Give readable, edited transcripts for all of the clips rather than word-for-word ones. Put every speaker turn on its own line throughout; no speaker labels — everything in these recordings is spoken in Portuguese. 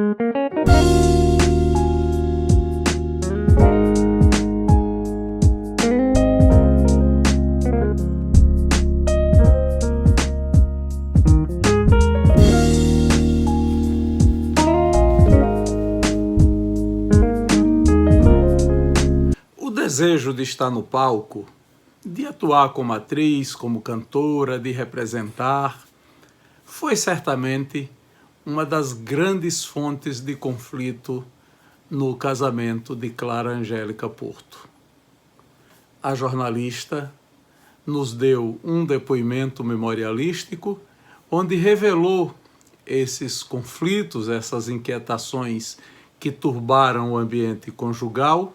O desejo de estar no palco, de atuar como atriz, como cantora, de representar, foi certamente uma das grandes fontes de conflito no casamento de Clara Angélica Porto. A jornalista nos deu um depoimento memorialístico onde revelou esses conflitos, essas inquietações que turbaram o ambiente conjugal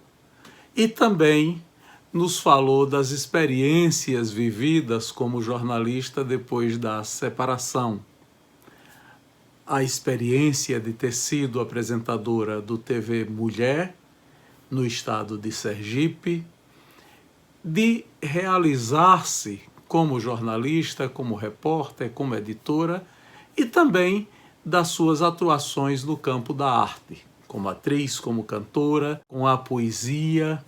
e também nos falou das experiências vividas como jornalista depois da separação. A experiência de ter sido apresentadora do TV Mulher, no estado de Sergipe, de realizar-se como jornalista, como repórter, como editora, e também das suas atuações no campo da arte, como atriz, como cantora, com a poesia.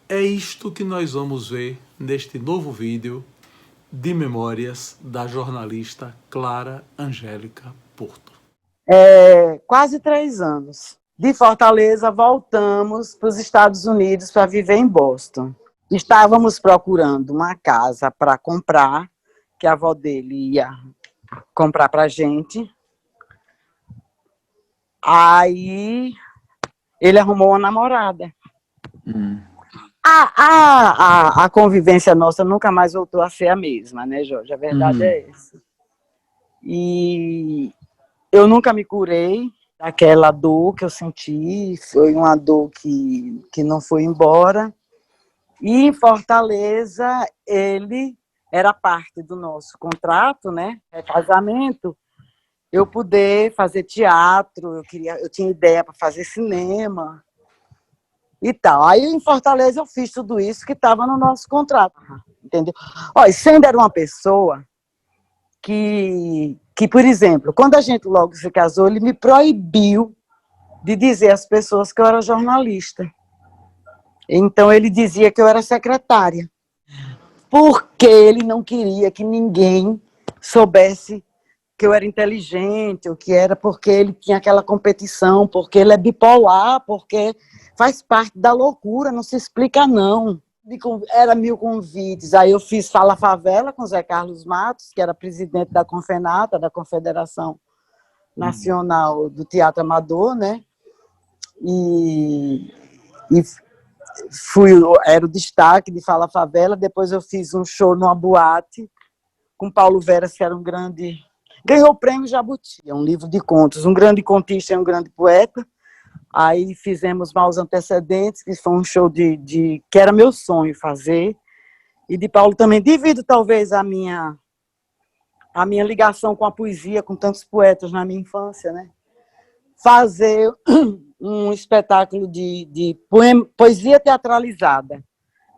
É isto que nós vamos ver neste novo vídeo de memórias da jornalista Clara Angélica Porto.
Quase 3 anos. De Fortaleza, voltamos para os Estados Unidos para viver em Boston. Estávamos procurando uma casa para comprar, que a avó dele ia comprar para a gente. Aí ele arrumou uma namorada. A convivência nossa nunca mais voltou a ser a mesma, né, Jorge? A verdade é essa. E eu nunca me curei daquela dor que eu senti, foi uma dor que não foi embora. E em Fortaleza, ele era parte do nosso contrato, né, casamento, eu poder fazer teatro, eu tinha ideia para fazer cinema e tal. Aí em Fortaleza eu fiz tudo isso que estava no nosso contrato, entendeu? Olha, Sandra era uma pessoa que, por exemplo, quando a gente logo se casou, ele me proibiu de dizer às pessoas que eu era jornalista. Então ele dizia que eu era secretária, porque ele não queria que ninguém soubesse que eu era inteligente, ou que era porque ele tinha aquela competição, porque ele é bipolar, porque faz parte da loucura, não se explica não. Era 1000 convites, aí eu fiz Fala Favela com Zé Carlos Matos, que era presidente da Confenata, da Confederação Nacional do Teatro Amador, né? E era o destaque de Fala Favela. Depois eu fiz um show numa boate com Paulo Veras, que era um grande... Ganhou o prêmio Jabuti, é um livro de contos, um grande contista e um grande poeta. Aí fizemos Maus Antecedentes, que foi um show que era meu sonho fazer. E de Paulo também, devido talvez à minha ligação com a poesia, com tantos poetas na minha infância, né? Fazer um espetáculo de poesia teatralizada.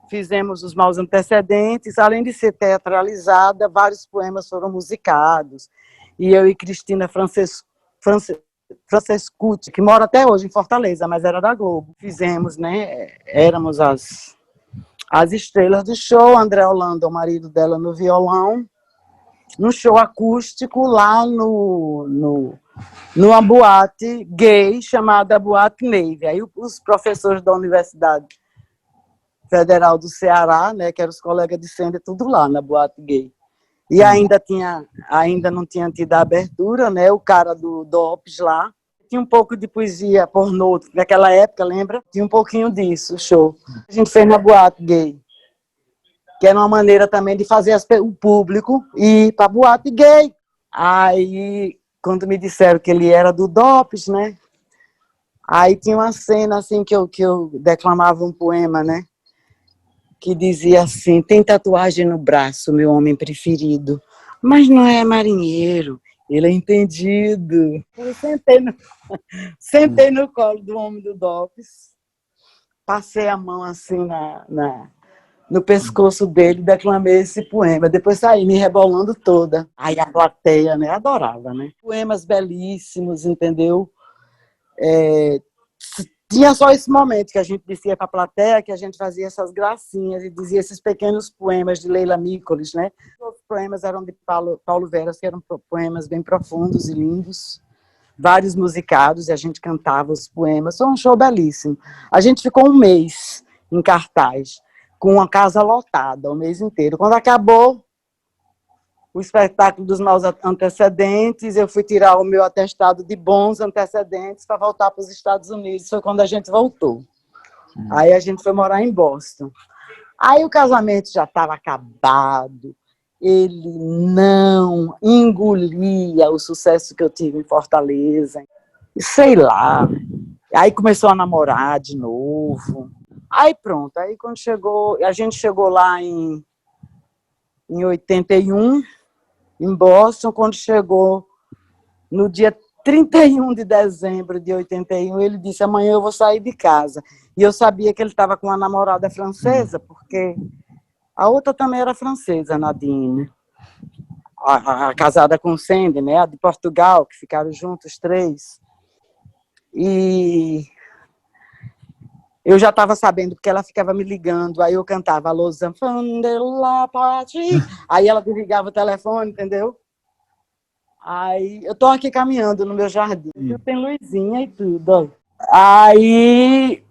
Fizemos os Maus Antecedentes, além de ser teatralizada, vários poemas foram musicados. E eu e Cristina Francescucci, que mora até hoje em Fortaleza, mas era da Globo. Fizemos, né? Éramos as estrelas do show, André Holanda, o marido dela, no violão, num show acústico lá numa boate gay chamada Boate Neve. Aí os professores da Universidade Federal do Ceará, né, que eram os colegas de Sender, tudo lá na boate gay. E ainda não tinha tido a abertura, né, o cara do DOPS lá. Tinha um pouco de poesia pornô, naquela época, lembra? Tinha um pouquinho disso, o show. A gente fez na boate gay, que era uma maneira também de fazer o público ir para a boate gay. Aí, quando me disseram que ele era do DOPS, né, aí tinha uma cena assim que eu declamava um poema, né, que dizia assim: tem tatuagem no braço, meu homem preferido, mas não é marinheiro, ele é entendido. Eu sentei no colo do homem do DOPS, passei a mão assim no pescoço dele, declamei esse poema. Depois saí me rebolando toda. Aí a plateia, né, adorava, né? Poemas belíssimos, entendeu? Tinha só esse momento que a gente descia para a plateia, que a gente fazia essas gracinhas e dizia esses pequenos poemas de Leila Mícolis, né? Os poemas eram de Paulo Veras, que eram poemas bem profundos e lindos, vários musicados, e a gente cantava os poemas. Foi um show belíssimo. A gente ficou um mês em cartaz, com uma casa lotada, o mês inteiro. Quando acabou o espetáculo dos maus antecedentes, eu fui tirar o meu atestado de bons antecedentes para voltar para os Estados Unidos. Foi quando a gente voltou. Aí a gente foi morar em Boston. Aí o casamento já estava acabado, ele não engolia o sucesso que eu tive em Fortaleza. Sei lá. Aí começou a namorar de novo. Aí pronto, aí quando chegou, a gente chegou lá em 81, em Boston. Quando chegou no dia 31 de dezembro de 81, ele disse: amanhã eu vou sair de casa. E eu sabia que ele estava com uma namorada francesa, porque a outra também era francesa, Nadine, a casada com o Sandy, né, a de Portugal, que ficaram juntos, 3. E eu já estava sabendo, porque ela ficava me ligando, aí eu cantava Los Enfants de la Patrie, aí ela desligava o telefone, entendeu? Aí eu tô aqui caminhando no meu jardim, tem luzinha e tudo. Aí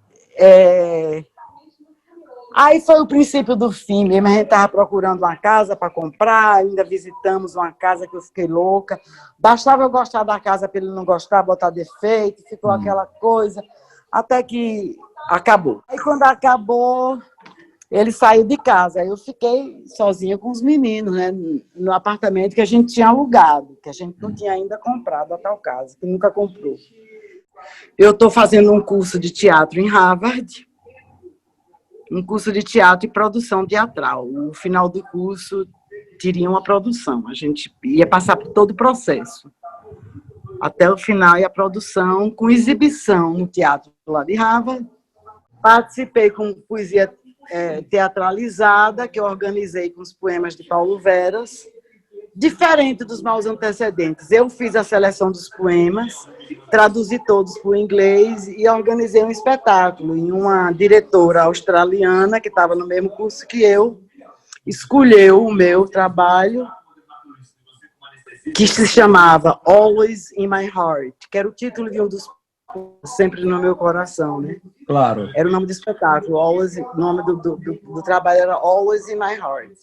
foi o princípio do fim mesmo. A gente estava procurando uma casa para comprar, ainda visitamos uma casa que eu fiquei louca. Bastava eu gostar da casa para ele não gostar, botar defeito, ficou aquela coisa, até que acabou. Aí quando acabou, ele saiu de casa. Aí eu fiquei sozinha com os meninos, né, no apartamento que a gente tinha alugado, que a gente não tinha ainda comprado a tal casa, que nunca comprou. Eu estou fazendo um curso de teatro em Harvard, um curso de teatro e produção teatral. No final do curso, teria uma produção. A gente ia passar por todo o processo, até o final, e a produção com exibição no teatro lá de Harvard. Participei com poesia teatralizada, que eu organizei com os poemas de Paulo Veras, diferente dos maus antecedentes. Eu fiz a seleção dos poemas, traduzi todos para o inglês e organizei um espetáculo. E uma diretora australiana, que estava no mesmo curso que eu, escolheu o meu trabalho, que se chamava Always in My Heart, que era o título de um dos Sempre no Meu Coração, né?
Claro.
Era o nome do espetáculo. Always, o nome do trabalho era Always in My Heart.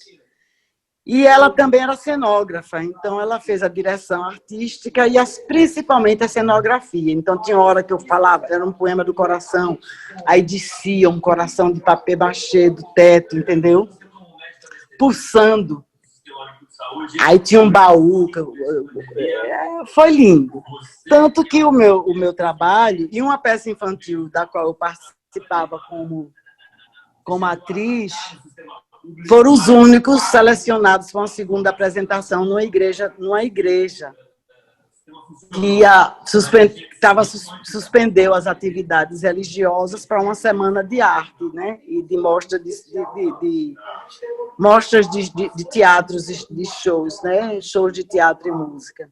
E ela também era cenógrafa, então ela fez a direção artística e principalmente a cenografia. Então tinha hora que eu falava, era um poema do coração, aí descia um coração de papel machê do teto, entendeu? Pulsando. Aí tinha um baú, foi lindo. Tanto que o meu trabalho, e uma peça infantil da qual eu participava como atriz, foram os únicos selecionados para uma segunda apresentação numa igreja que suspendeu as atividades religiosas para uma semana de arte, né? E de mostras de teatros, de shows, né? Shows de teatro e música.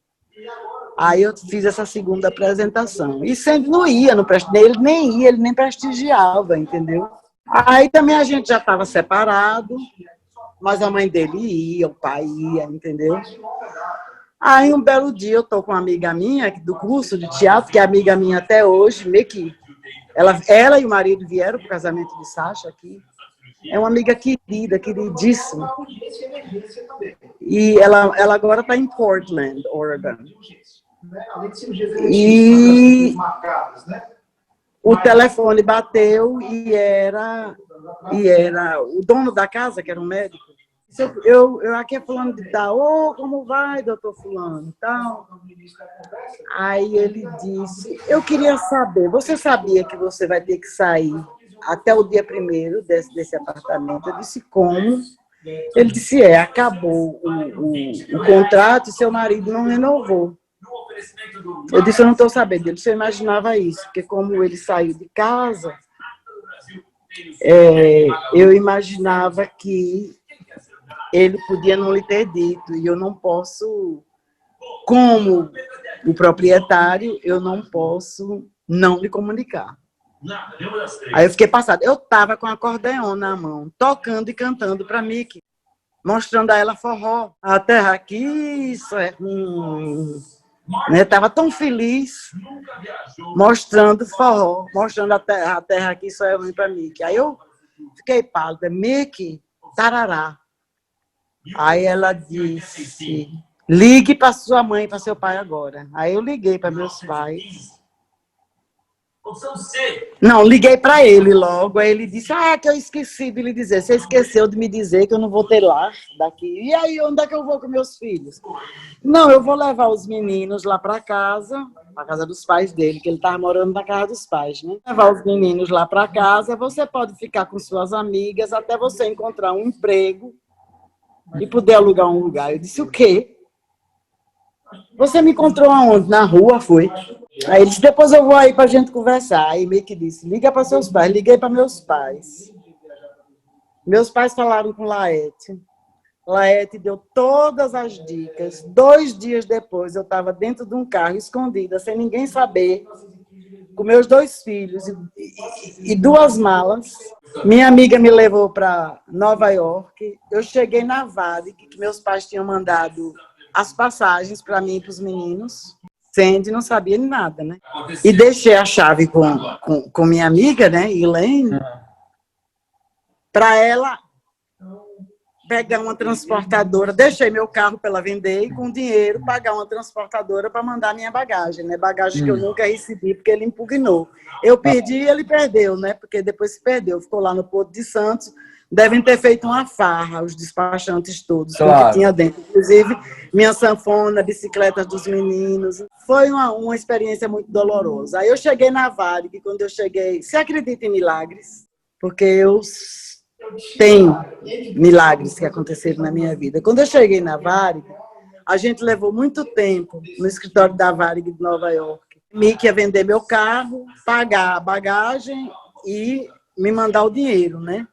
Aí eu fiz essa segunda apresentação. E sempre não ia, ele nem ia, ele nem prestigiava, entendeu? Aí também a gente já estava separado, mas a mãe dele ia, o pai ia, entendeu? Aí um belo dia eu estou com uma amiga minha do curso de teatro, que é amiga minha até hoje, meio que ela e o marido vieram para o casamento de Sasha aqui. É uma amiga querida, queridíssima. E ela agora está em Portland, Oregon. E o telefone bateu e era o dono da casa, que era um médico. Eu aqui é fulano de tal. Como vai, doutor fulano? Tal. Aí ele disse, eu queria saber, você sabia que você vai ter que sair até o dia 1º desse apartamento? Eu disse, como? Ele disse, acabou o contrato e seu marido não renovou. Eu disse, eu não estou sabendo. Ele disse, eu imaginava isso, porque como ele saiu de casa, eu imaginava que ele podia não lhe ter dito, e eu não posso, como o proprietário, eu não posso não lhe comunicar. Aí eu fiquei passada. Eu estava com acordeon na mão, tocando e cantando para Mickey, mostrando a ela forró. A terra aqui, isso é ruim. Né? Estava tão feliz, mostrando forró, mostrando a terra aqui, isso é ruim para Mickey. Aí eu fiquei pálida. Mickey, tarará. Aí ela disse, ligue para sua mãe e para seu pai agora. Aí eu liguei para meus pais. Não, liguei para ele logo. Aí ele disse, é que eu esqueci de lhe dizer. Você esqueceu de me dizer que eu não vou ter lar daqui. E aí, onde é que eu vou com meus filhos? Não, eu vou levar os meninos lá para casa dos pais dele, que ele estava morando na casa dos pais, né? Levar os meninos lá para casa, você pode ficar com suas amigas até você encontrar um emprego e poder alugar um lugar. Eu disse, o quê? Você me encontrou aonde? Na rua, foi. Aí ele disse, depois eu vou aí pra gente conversar. Aí meio que disse, liga para seus pais. Liguei para meus pais. Meus pais falaram com Laete. Laete deu todas as dicas. 2 dias depois, eu estava dentro de um carro, escondida, sem ninguém saber, com meus 2 filhos e 2 malas. Minha amiga me levou para Nova York. Eu cheguei na Varig, que meus pais tinham mandado as passagens para mim e para os meninos. Sandy não sabia de nada, né? E deixei a chave com minha amiga, né, Elaine, para ela pegar uma transportadora. Deixei meu carro para ela vender e, com dinheiro, pagar uma transportadora para mandar minha bagagem, né? Bagagem que eu nunca recebi, porque ele impugnou. Eu perdi e ele perdeu, né? Porque depois se perdeu. Ficou lá no Porto de Santos. Devem ter feito uma farra, os despachantes todos, claro, com o que tinha dentro. Inclusive, minha sanfona, bicicletas dos meninos. Foi uma experiência muito dolorosa. Aí eu cheguei na Varig, quando eu cheguei... Você acredita em milagres? Porque eu tenho milagres que aconteceram na minha vida. Quando eu cheguei na Varig, a gente levou muito tempo no escritório da Varig de Nova York. Mickey ia vender meu carro, pagar a bagagem e me mandar o dinheiro, né?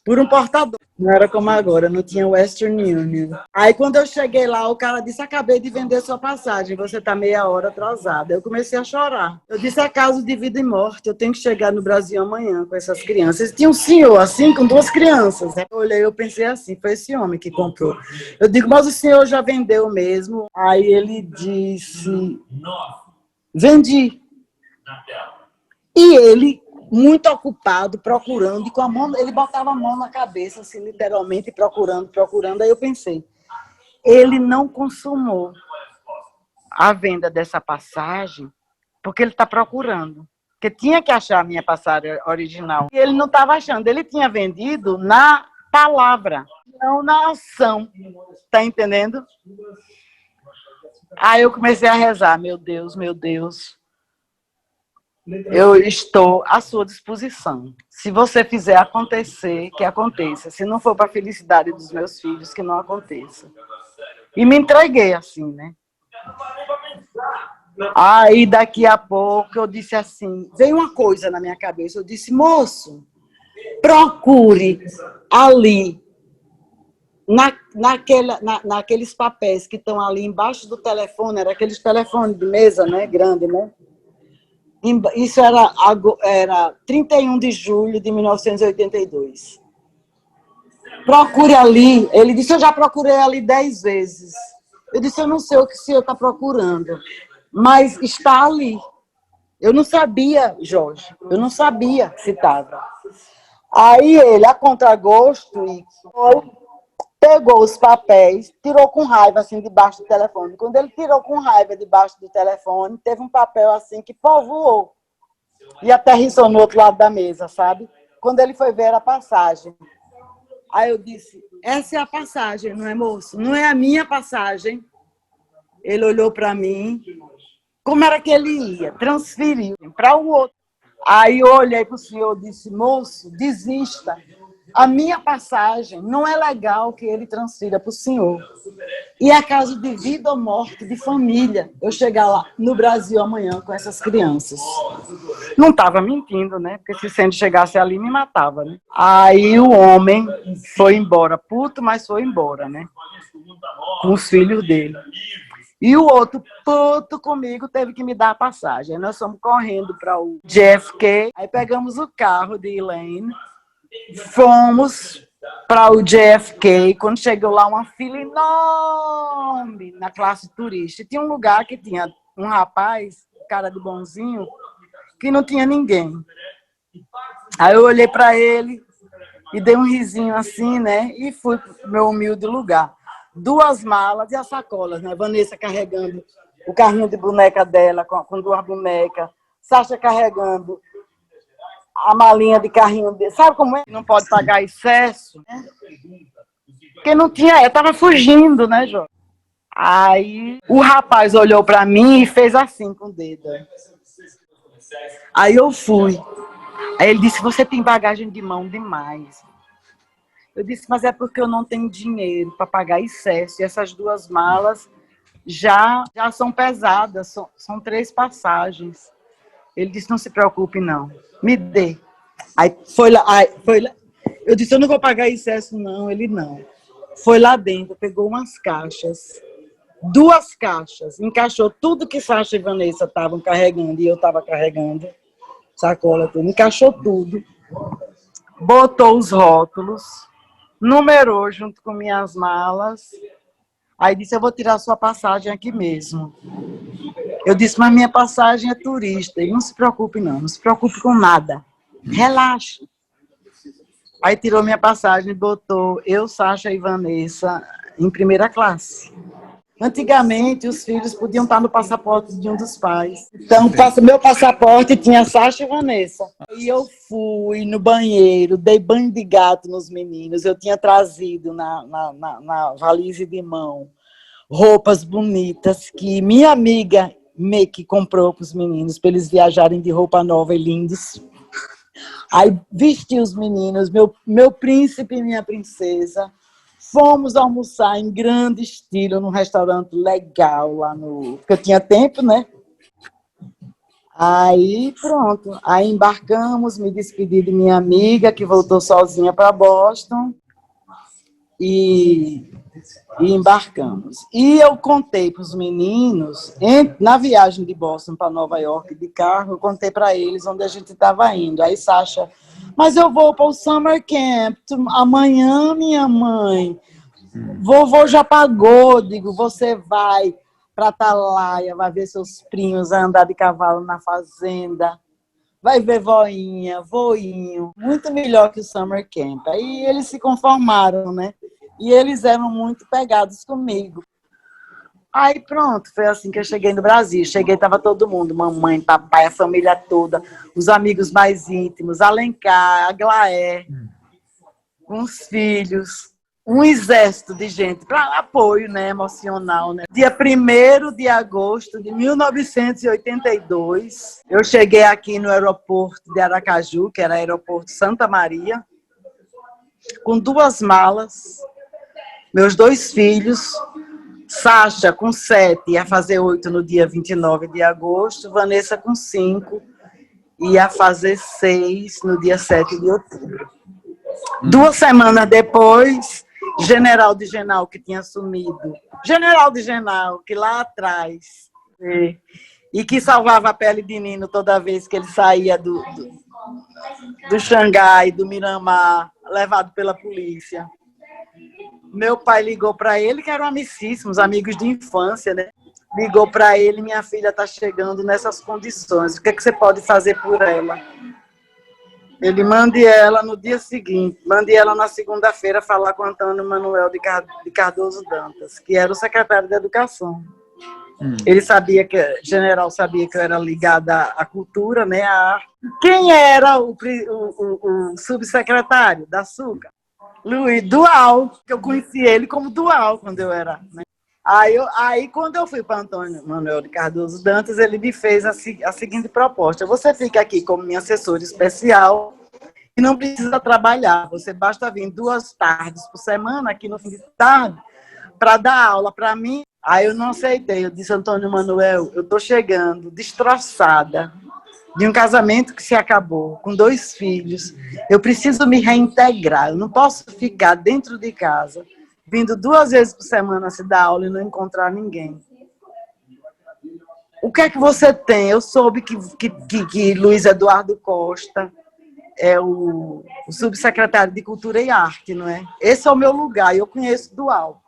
Por um portador. Não era como agora, não tinha Western Union. Aí, quando eu cheguei lá, o cara disse, acabei de vender sua passagem, você está meia hora atrasada. Eu comecei a chorar. Eu disse, é caso de vida e morte, eu tenho que chegar no Brasil amanhã com essas crianças. Tinha um senhor, assim, com 2 crianças. Eu olhei, eu pensei assim, foi esse homem que comprou. Eu digo, mas o senhor já vendeu mesmo? Aí ele disse, vendi. E ele, muito ocupado, procurando, e com a mão, ele botava a mão na cabeça, assim, literalmente, procurando. Aí eu pensei, ele não consumou a venda dessa passagem porque ele está procurando. Porque tinha que achar a minha passagem original. E ele não estava achando, ele tinha vendido na palavra, não na ação. Está entendendo? Aí eu comecei a rezar, meu Deus, meu Deus. Eu estou à sua disposição. Se você fizer acontecer, que aconteça. Se não for para a felicidade dos meus filhos, que não aconteça. E me entreguei assim, né? Aí, daqui a pouco, eu disse assim, veio uma coisa na minha cabeça. Eu disse, moço, procure ali, naqueles papéis que estão ali embaixo do telefone, era aqueles telefones de mesa, né? Grande, né? Isso era 31 de julho de 1982. Procure ali. Ele disse, eu já procurei ali 10 vezes. Eu disse, eu não sei o que o senhor está procurando, mas está ali. Eu não sabia, Jorge, eu não sabia se estava. Aí ele, a contragosto, pegou os papéis, tirou com raiva, assim, debaixo do telefone. Quando ele tirou com raiva debaixo do telefone, teve um papel, assim, que povoou e aterrissou no outro lado da mesa, sabe? Quando ele foi ver a passagem. Aí eu disse, essa é a passagem, não é, moço? Não é a minha passagem. Ele olhou para mim. Como era que ele ia? Transferiu para o outro. Aí eu olhei para o senhor e disse, moço, desista. A minha passagem não é legal que ele transfira para o senhor. E é caso de vida ou morte, de família, eu chegar lá no Brasil amanhã com essas crianças. Não estava mentindo, né? Porque se Sandy chegasse ali, me matava, né? Aí o homem foi embora, puto, mas foi embora, né? Com os filhos dele. E o outro, puto comigo, teve que me dar a passagem. Aí nós fomos correndo para o JFK, aí pegamos o carro de Elaine, fomos para o JFK, quando chegou lá, uma fila enorme na classe turista. E tinha um lugar que tinha um rapaz, cara de bonzinho, que não tinha ninguém. Aí eu olhei para ele e dei um risinho assim, né? E fui para o meu humilde lugar. 2 malas e as sacolas, né? Vanessa carregando o carrinho de boneca dela, com 2 bonecas. Sasha carregando a malinha de carrinho dele. Sabe como é? Não pode pagar excesso, né? Porque não tinha, eu estava fugindo, né, Jô? Aí o rapaz olhou para mim e fez assim com o dedo. Aí eu fui. Aí ele disse, você tem bagagem de mão demais. Eu disse, mas é porque eu não tenho dinheiro para pagar excesso. E essas 2 malas já são pesadas, são 3 passagens. Ele disse, não se preocupe, não. Me dê. Aí foi lá. Eu disse, eu não vou pagar excesso, não. Ele não. Foi lá dentro, pegou umas caixas. 2 caixas. Encaixou tudo que Sasha e Vanessa estavam carregando e eu estava carregando. Sacola, tudo. Encaixou tudo. Botou os rótulos. Numerou junto com minhas malas. Aí disse, eu vou tirar sua passagem aqui mesmo. Eu disse, mas minha passagem é turista. Ele, não se preocupe não, não se preocupe com nada. Relaxe. Aí tirou minha passagem e botou eu, Sasha e Vanessa em primeira classe. Antigamente, os filhos podiam estar no passaporte de um dos pais. Então, meu passaporte tinha Sasha e Vanessa. E eu fui no banheiro, dei banho de gato nos meninos. Eu tinha trazido na valise de mão roupas bonitas que minha amiga que comprou para os meninos, para eles viajarem de roupa nova e lindos. Aí vesti os meninos, meu príncipe e minha princesa. Fomos almoçar em grande estilo num restaurante legal lá no... Porque eu tinha tempo, né? Aí, pronto. Aí embarcamos, me despedi de minha amiga, que voltou sozinha para Boston. E embarcamos. E eu contei para os meninos, na viagem de Boston para Nova York de carro, eu contei para eles onde a gente estava indo. Aí Sasha, mas eu vou para o Summer Camp amanhã, minha mãe. Vovô já pagou. Digo, você vai para Atalaia, vai ver seus primos, vai andar de cavalo na fazenda, vai ver voinha, voinho, muito melhor que o Summer Camp. Aí eles se conformaram, né? E eles eram muito pegados comigo. Aí pronto, foi assim que eu cheguei no Brasil. Cheguei, estava todo mundo, mamãe, papai, a família toda, os amigos mais íntimos, Alencar, Aglaé, com os filhos, um exército de gente para apoio, né, emocional. Né? Dia 1º de agosto de 1982, eu cheguei aqui no aeroporto de Aracaju, que era o aeroporto Santa Maria, com 2 malas, meus 2 filhos, Sasha com 7, ia fazer 8 no dia 29 de agosto, Vanessa com 5, ia fazer 6 no dia 7 de outubro. 2 semanas depois, General de Genal, que tinha sumido, General de Genal, que lá atrás, e que salvava a pele de Nino toda vez que ele saía do Xangai, do Miramar, levado pela polícia. Meu pai ligou para ele, que eram amicíssimos, amigos de infância, né? Ligou para ele, minha filha está chegando nessas condições, o que você pode fazer por ela? Ele mande ela no dia seguinte, mande ela na segunda-feira falar com Antônio Manuel de Cardoso Dantas, que era o secretário de Educação. Ele sabia que, o general sabia que eu era ligada à cultura, né, à arte. Quem era o subsecretário da SUCA? Luiz Dual, que eu conheci ele como Dual quando eu era. Né? Aí, quando eu fui para Antônio Manuel de Cardoso Dantas, ele me fez a seguinte proposta: você fica aqui como minha assessora especial e não precisa trabalhar, você basta vir 2 tardes por semana, aqui no fim de tarde, para dar aula para mim. Aí eu não aceitei, eu disse, Antônio Manuel, eu estou chegando destroçada, de um casamento que se acabou, com 2 filhos, eu preciso me reintegrar, eu não posso ficar dentro de casa, vindo 2 vezes por semana se dar aula e não encontrar ninguém. o que é que você tem? Eu soube que Luiz Eduardo Costa é o subsecretário de Cultura e Arte, não é? Esse é o meu lugar, eu conheço Dual,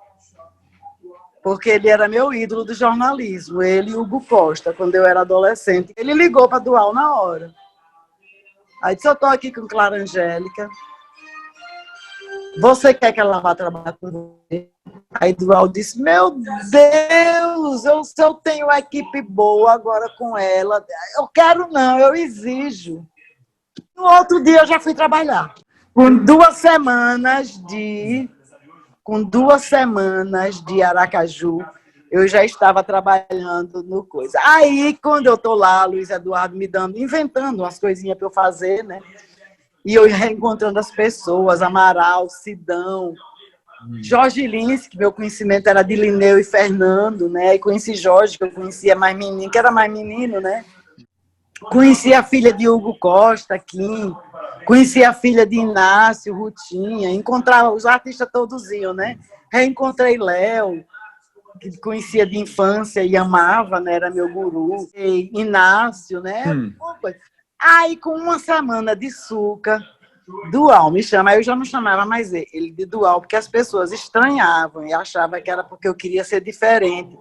porque ele era meu ídolo do jornalismo, ele e Hugo Costa, quando eu era adolescente. Ele ligou para Dual na hora. Aí disse, eu estou aqui com Clara Angélica, você quer que ela vá trabalhar com você? Aí Dual disse, meu Deus, eu tenho uma equipe boa agora com ela. Eu quero não, eu exijo. No outro dia eu já fui trabalhar. Com 2 semanas de Aracaju, eu já estava trabalhando no coisa. Aí, quando eu estou lá, Luiz Eduardo me inventando umas coisinhas para eu fazer, né? E eu reencontrando as pessoas, Amaral, Sidão, Jorge Lins, que meu conhecimento era de Lineu e Fernando, né? E conheci Jorge, que eu conhecia mais menino, que era mais menino, né? Conheci a filha de Hugo Costa, Kim, conheci a filha de Inácio, Rutinha, encontrava, os artistas todos iam, né? Reencontrei Léo, que conhecia de infância e amava, né? Era meu guru. E Inácio, né? Aí, com 1 semana de suca, Dual me chama, aí eu já não chamava mais ele de Dual, porque as pessoas estranhavam e achavam que era porque eu queria ser diferente.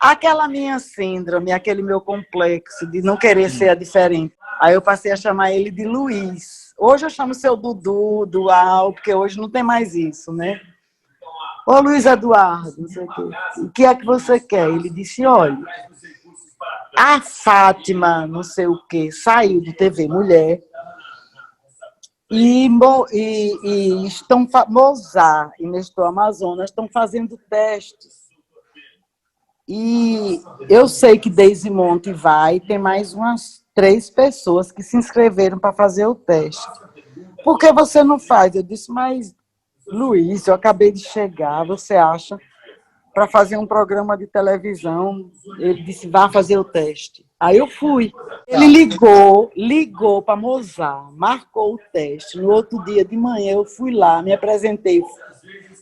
Aquela minha síndrome, aquele meu complexo de não querer ser diferente. Aí eu passei a chamar ele de Luiz. Hoje eu chamo seu Dudu, Dual, porque hoje não tem mais isso, né? Ô Luiz Eduardo, não sei o que é que você quer? Ele disse, olha, a Fátima, não sei o que, saiu do TV Mulher e estão, Mozart e Nestor Amazonas estão fazendo testes. E eu sei que Deise Monte vai, tem mais umas 3 pessoas que se inscreveram para fazer o teste. Por que você não faz? Eu disse, mas, Luiz, eu acabei de chegar, você acha, para fazer um programa de televisão? Ele disse, vá fazer o teste. Aí eu fui. Ele ligou para Mozart, marcou o teste. No outro dia de manhã eu fui lá, me apresentei.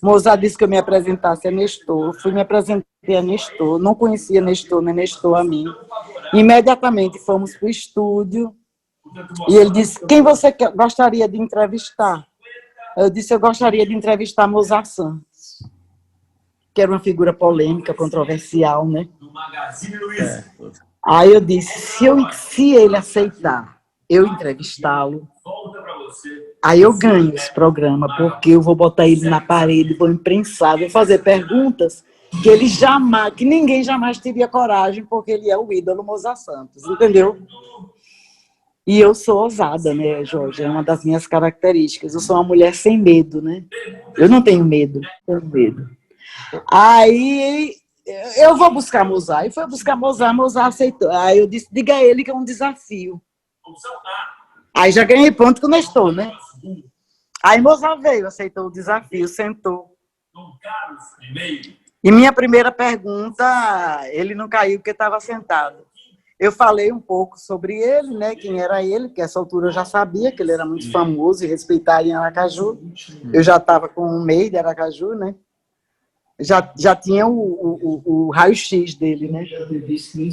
Mozart disse que eu me apresentasse a Nestor. Fui me apresentei a Nestor. Não conhecia Nestor, nem Nestor a mim. Imediatamente fomos para o estúdio. E ele disse, quem você gostaria de entrevistar? Eu disse, eu gostaria de entrevistar Mozart Santos, que era uma figura polêmica, controversial, né? Aí eu disse, se ele aceitar eu entrevistá-lo, aí eu ganho esse programa, porque eu vou botar ele na parede, vou imprensar, vou fazer perguntas que ninguém jamais teria coragem, porque ele é o ídolo Mozart Santos, entendeu? E eu sou ousada, né, Jorge? É uma das minhas características. Eu sou uma mulher sem medo, né? Eu não tenho medo, Aí eu vou buscar Mozart. E foi buscar Mozart aceitou. Aí eu disse, diga a ele que é um desafio. Aí já ganhei ponto com o Nestor, né? Aí Mozart veio, aceitou o desafio, sentou. E minha primeira pergunta, ele não caiu porque estava sentado. Eu falei um pouco sobre ele, né? Quem era ele, que essa altura eu já sabia que ele era muito famoso e respeitado em Aracaju. Eu já estava com um mês de Aracaju, né? Já tinha o raio-x dele, né?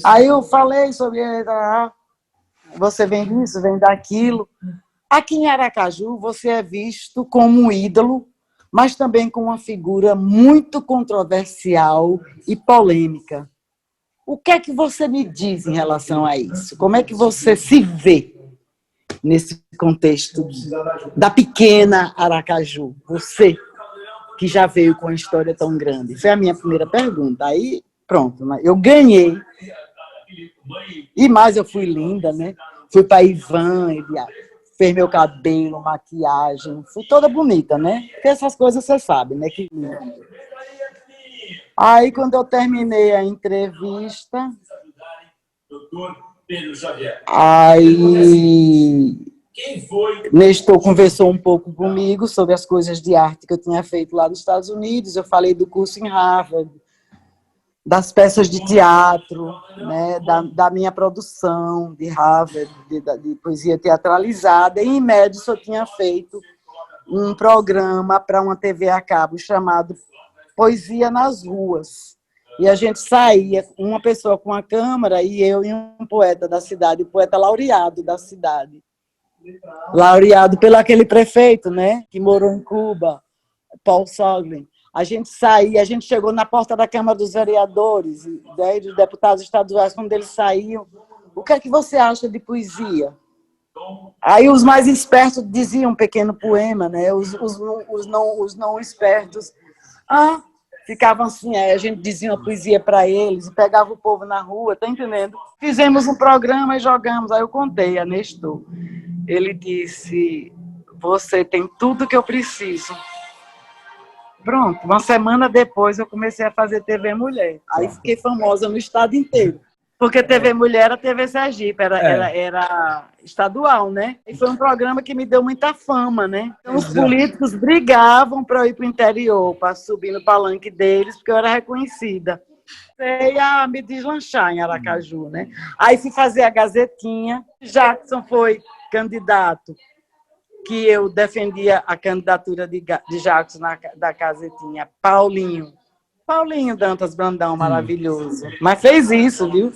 Aí eu falei sobre ele, você vem disso, vem daquilo. Aqui em Aracaju, você é visto como um ídolo, mas também como uma figura muito controversial e polêmica. O que é que você me diz em relação a isso? Como é que você se vê nesse contexto da pequena Aracaju? Você, que já veio com uma história tão grande. Foi a minha primeira pergunta. Aí, pronto, eu ganhei. E mais eu fui linda, né? Fui para Ivan, ele fez meu cabelo, maquiagem. Fui toda bonita, né? Porque essas coisas você sabe, né? Aí, quando eu terminei a entrevista, aí Nestor conversou um pouco comigo sobre as coisas de arte que eu tinha feito lá nos Estados Unidos. Eu falei do curso em Harvard, das peças de teatro, né, da minha produção de Harvard, de poesia teatralizada. E, em Madison, eu tinha feito um programa para uma TV a cabo chamado Poesia nas Ruas. E a gente saía, uma pessoa com a câmera e eu e um poeta da cidade, o poeta laureado da cidade. Laureado pelo aquele prefeito, né, que morou em Cuba, Paul Soglin. A gente saía, a gente chegou na porta da Câmara dos Vereadores, daí dos deputados estaduais, quando eles saíam. O que é que você acha de poesia? Aí os mais espertos diziam um pequeno poema, né? Os não espertos ficavam assim, aí a gente dizia uma poesia para eles, e pegava o povo na rua, tá entendendo? Fizemos um programa e jogamos, aí eu contei a Nestor. Ele disse, você tem tudo que eu preciso. Pronto, uma semana depois eu comecei a fazer TV Mulher. Aí fiquei famosa no estado inteiro. Porque TV Mulher era TV Sergipe, era estadual, né? E foi um programa que me deu muita fama, né? Então, os políticos brigavam para eu ir para o interior, para subir no palanque deles, porque eu era reconhecida. E a me deslanchar em Aracaju, né? Aí fui fazer a Gazetinha. Jackson foi candidato, que eu defendia a candidatura de Jackson da Gazetinha. Paulinho Dantas Brandão, maravilhoso. Mas fez isso, viu?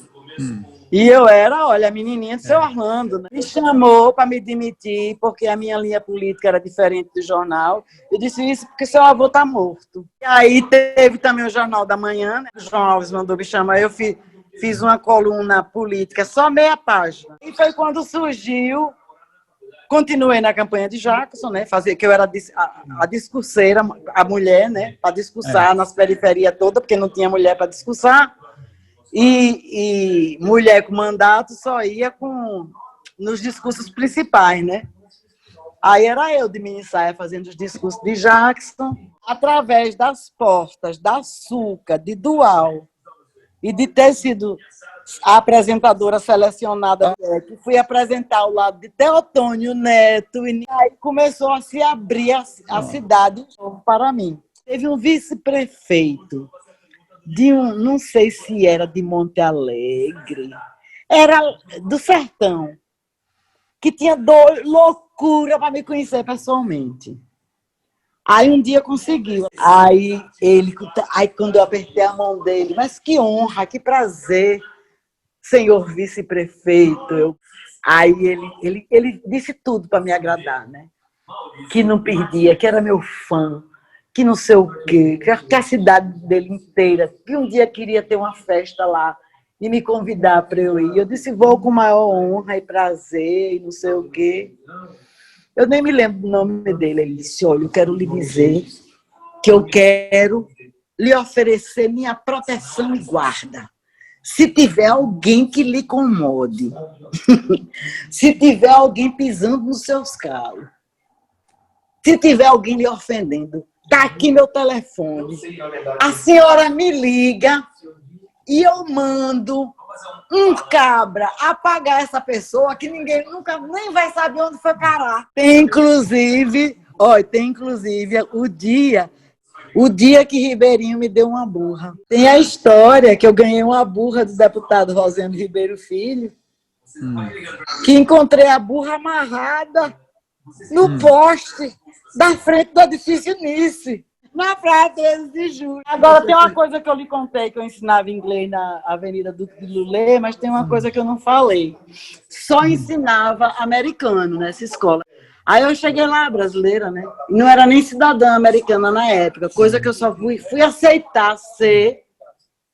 E eu era, olha, a menininha do seu Orlando, né? Me chamou para me demitir, porque a minha linha política era diferente do jornal. Eu disse isso porque seu avô está morto. E aí teve também o Jornal da Manhã, né? O João Alves mandou me chamar, eu fiz uma coluna política, só meia página. E foi quando surgiu, continuei na campanha de Jackson, né? Que eu era a discurseira, a mulher, né? Para discursar nas periferias todas, porque não tinha mulher para discursar. E mulher com mandato só ia nos discursos principais, né? Aí era eu de mini saia fazendo os discursos de Jackson, através das portas da Açúcar, de Dual, e de ter sido a apresentadora selecionada, que fui apresentar ao lado de Teotônio Neto, e aí começou a se abrir a cidade para mim. Teve um vice-prefeito não sei se era de Monte Alegre, era do Sertão, que tinha loucura para me conhecer pessoalmente. Aí um dia conseguiu. Aí quando eu apertei a mão dele, mas que honra, que prazer, senhor vice-prefeito. Aí ele disse tudo para me agradar, né? Que não perdia, que era meu fã, que não sei o quê, que a cidade dele inteira, que um dia queria ter uma festa lá e me convidar para eu ir. Eu disse, vou com maior honra e prazer e não sei o quê. Eu nem me lembro do nome dele. Ele disse, olha, eu quero lhe dizer que eu quero lhe oferecer minha proteção e guarda. Se tiver alguém que lhe incomode, se tiver alguém pisando nos seus calos, se tiver alguém lhe ofendendo, está aqui meu telefone. A senhora me liga e eu mando um cabra apagar essa pessoa que ninguém nunca nem vai saber onde foi parar. Tem inclusive o dia que Ribeirinho me deu uma burra. Tem a história que eu ganhei uma burra do deputado Rosendo Ribeiro Filho, que encontrei a burra amarrada no poste da frente do edifício Nice, na Praia 13 de Julho. Agora, tem uma coisa que eu lhe contei, que eu ensinava inglês na Avenida Duque de Lulé, mas tem uma coisa que eu não falei. Só ensinava americano nessa escola. Aí eu cheguei lá, brasileira, né? E não era nem cidadã americana na época, coisa que eu só fui aceitar ser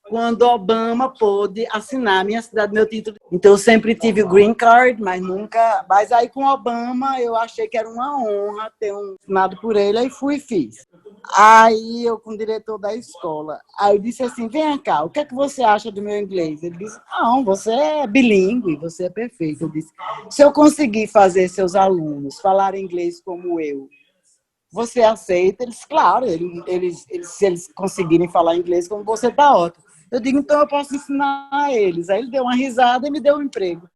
quando Obama pôde assinar minha cidade, meu título. Então, eu sempre tive o green card, mas nunca... Mas aí, com Obama, eu achei que era uma honra ter assinado por ele, aí fui e fiz. Aí, eu com o diretor da escola, aí eu disse assim, vem cá, o que é que você acha do meu inglês? Ele disse, não, você é bilíngue, você é perfeito. Eu disse, se eu conseguir fazer seus alunos falar inglês como eu, você aceita? Eles, claro, se eles conseguirem falar inglês como você, está ótimo. Eu digo, então eu posso ensinar a eles. Aí ele deu uma risada e me deu um emprego.